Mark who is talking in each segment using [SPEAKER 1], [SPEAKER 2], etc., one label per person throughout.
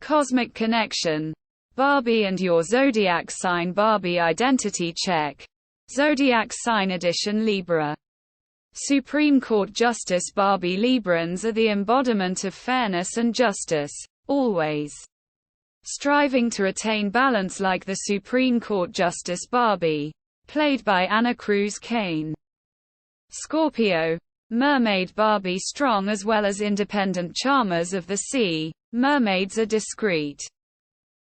[SPEAKER 1] Cosmic Connection. Barbie and Your Zodiac Sign. Barbie Identity Check. Zodiac Sign Edition. Libra. Supreme Court Justice. Barbie. Librans are the embodiment of fairness and justice, always striving to attain balance like the Supreme Court Justice Barbie, played by Anna Cruz Kane. Scorpio. Mermaid. Barbie. Strong as well as independent charmers of the sea, mermaids are discreet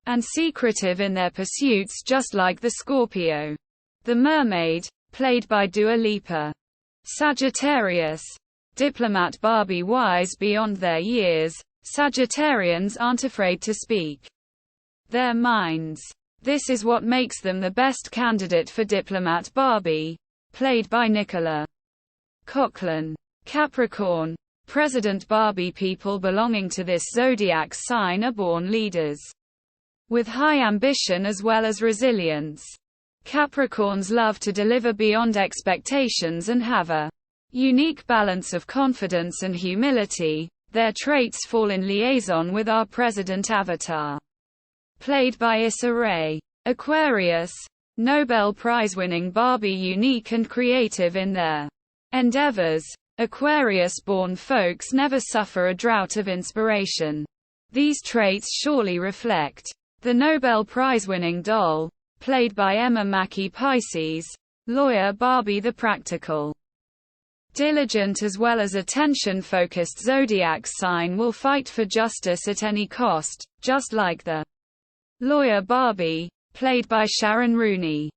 [SPEAKER 1] and secretive in their pursuits just like the Scorpio. The Mermaid, played by Dua Lipa. Sagittarius. Diplomat. Barbie. Wise beyond their years, Sagittarians aren't afraid to speak their minds. This is what makes them the best candidate for diplomat. Barbie, played by Nicola Coughlan. Capricorn. President. Barbie. People belonging to this zodiac sign are born leaders with high ambition as well as resilience. Capricorns love to deliver beyond expectations and have a unique balance of confidence and humility. Their traits fall in liaison with our president avatar, played by Issa Rae. Aquarius. Nobel Prize-winning. Barbie. Unique and creative in their endeavors. Aquarius-born folks never suffer a drought of inspiration. These traits surely reflect the Nobel Prize-winning doll, played by Emma Mackey. Pisces. Lawyer. Barbie. The practical, diligent as well as attention-focused zodiac sign will fight for justice at any cost, just like the lawyer Barbie, played by Sharon Rooney.